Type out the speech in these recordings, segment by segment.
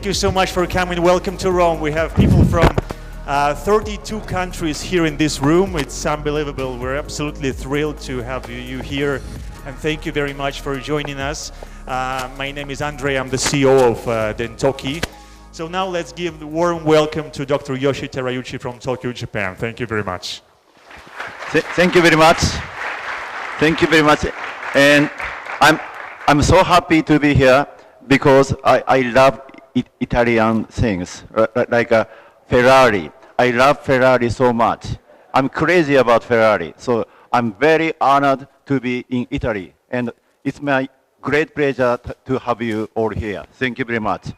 Thank you so much for coming. Welcome to Rome. We have people from 32 countries here in this room. It's unbelievable. We're absolutely thrilled to have you here. And thank you very much for joining us. My name is Andre. I'm the CEO of Dentoki. So now let's give a warm welcome to Dr. Yoshi Terauchi from Tokyo, Japan. Thank you very much. Thank you very much. Thank you very much. And I'm so happy to be here because I love Italian things, like a Ferrari. I love Ferrari so much. I'm crazy about Ferrari. So I'm very honored to be in Italy. And it's my great pleasure to have you all here. Thank you very much.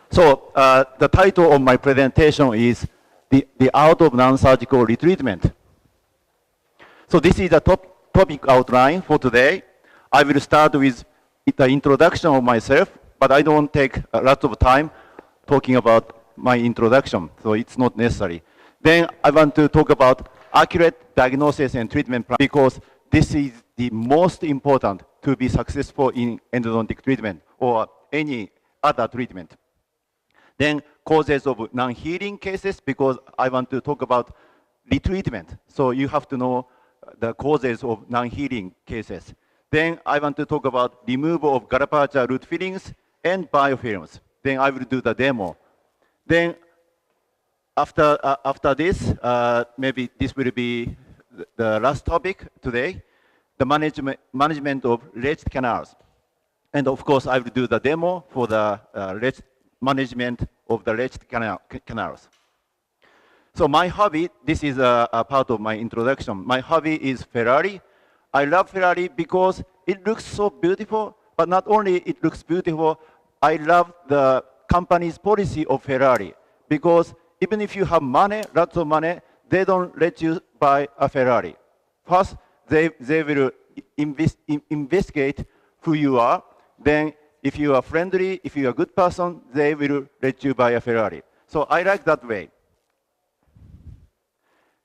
So the title of my presentation is The Art of Non-Surgical Retreatment. So this is the topic outline for today. I will start with the introduction of myself, but I don't take a lot of time talking about my introduction, so it's not necessary. Then I want to talk about accurate diagnosis and treatment plan because this is the most important to be successful in endodontic treatment or any other treatment. Then causes of non-healing cases because I want to talk about retreatment. So you have to know the causes of non-healing cases. Then I want to talk about removal of garapacha root fillings and biofilms. Then I will do the demo. Then after this, maybe this will be the last topic today, the management of ledged canals. And of course, I will do the demo for the management of the ledged canals. So my hobby, this is a part of my introduction. My hobby is Ferrari. I love Ferrari because it looks so beautiful, but not only it looks beautiful, I love the company's policy of Ferrari because even if you have money, lots of money, they don't let you buy a Ferrari. First, they will investigate who you are. Then if you are friendly, if you are a good person, they will let you buy a Ferrari. So I like that way.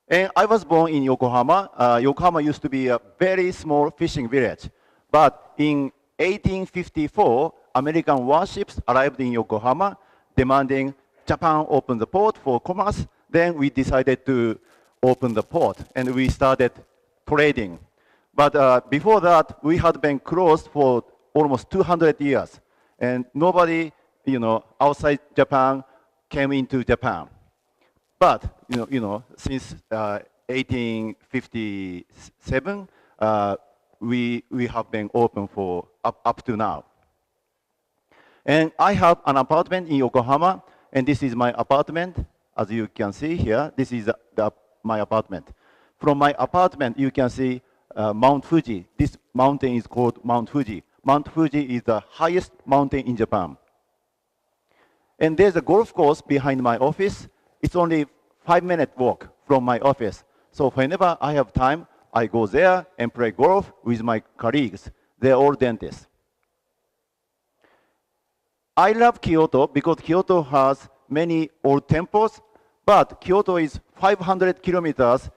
And I was born in Yokohama. Yokohama used to be a very small fishing village. But in 1854, American warships arrived in Yokohama, demanding Japan open the port for commerce. Then we decided to open the port, and we started trading. But before that, we had been closed for almost 200 years. And nobody, outside Japan came into Japan. But, since 1857, we have been open for up to now. And I have an apartment in Yokohama, and this is my apartment. As you can see here, this is my apartment. From my apartment, you can see Mount Fuji. This mountain is called Mount Fuji. Mount Fuji is the highest mountain in Japan. And there's a golf course behind my office. It's only 5-minute walk from my office. So whenever I have time, I go there and play golf with my colleagues. They're all dentists. I love Kyoto because Kyoto has many old temples, but Kyoto is 500 kilometers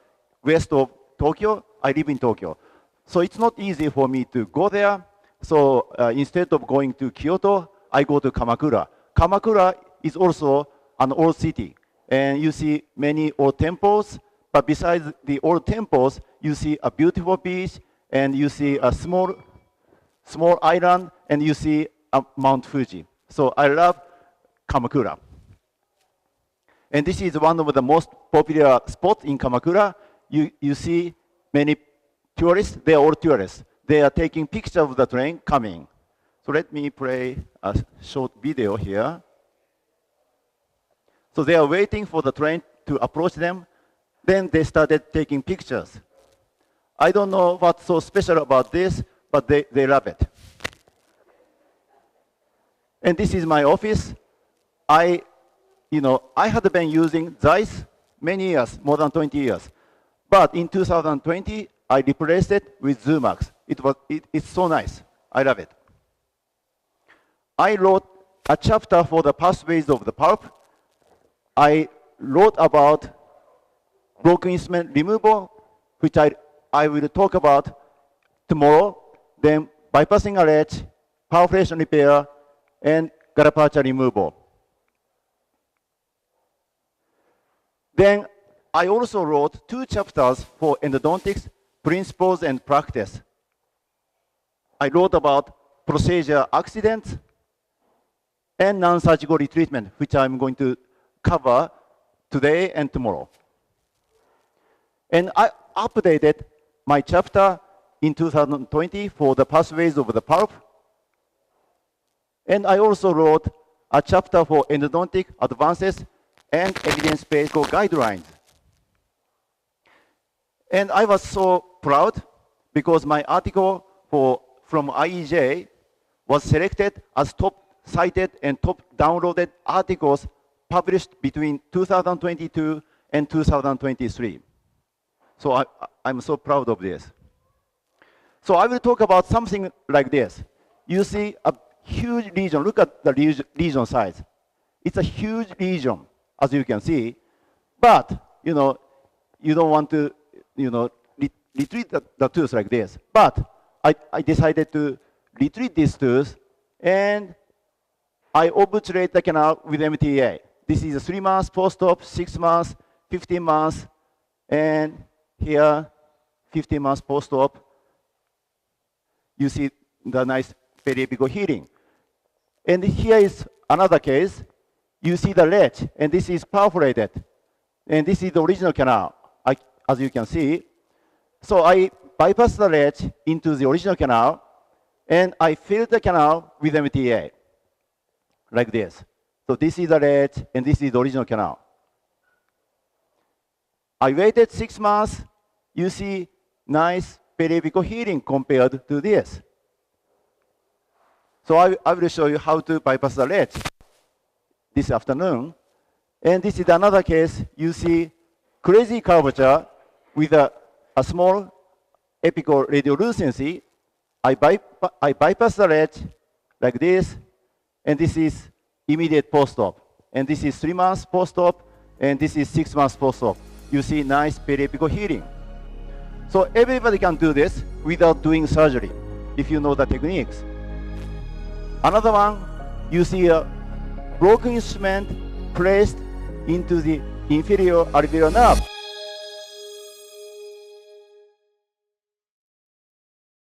west of Tokyo. I live in Tokyo. So it's not easy for me to go there. So instead of going to Kyoto, I go to Kamakura. Kamakura is also an old city. And you see many old temples, but besides the old temples, you see a beautiful beach, and you see a small island, and you see Mount Fuji. So I love Kamakura. And this is one of the most popular spots in Kamakura. You see many tourists, they are all tourists. They are taking pictures of the train coming. So let me play a short video here. So they are waiting for the train to approach them. Then they started taking pictures. I don't know what's so special about this, but they love it. And this is my office. I had been using Zeiss many years, more than 20 years. But in 2020, I replaced it with Zoomax. It's so nice. I love it. I wrote a chapter for the pathways of the pulp. I wrote about broken instrument removal, which I will talk about tomorrow. Then bypassing a ledge, perforation repair, and garapacha removal. Then I also wrote 2 chapters for endodontics, principles and practice. I wrote about procedure accidents and non-surgical retreatment, which I'm going to cover today and tomorrow. And I updated my chapter in 2020 for the pathways of the pulp. And I also wrote a chapter for endodontic advances and evidence-based guidelines. And I was so proud because my article from IEJ was selected as top cited and top downloaded articles published between 2022 and 2023. So I'm so proud of this. So I will talk about something like this. You see a huge lesion. Look at the lesion size. It's a huge lesion, as you can see. But, you don't want to, retreat the tooth like this. But I decided to retreat this tooth, and I obturate the canal with MTA. This is a 3 months post-op, 6 months, 15 months, and here, 15 months post-op. You see the nice periapical healing. And here is another case. You see the ledge, and this is perforated. And this is the original canal, as you can see. So I bypass the ledge into the original canal, and I fill the canal with MTA, like this. So this is the ledge, and this is the original canal. I waited 6 months. You see nice periapical healing compared to this. So I will show you how to bypass the ledge this afternoon. And this is another case. You see crazy curvature with a small apical radiolucency. I bypass the ledge like this, and this is immediate post-op. And this is 3 months post-op, and this is 6 months post-op. You see nice periapical healing. So everybody can do this without doing surgery, if you know the techniques. Another one, you see a broken instrument placed into the inferior alveolar nerve.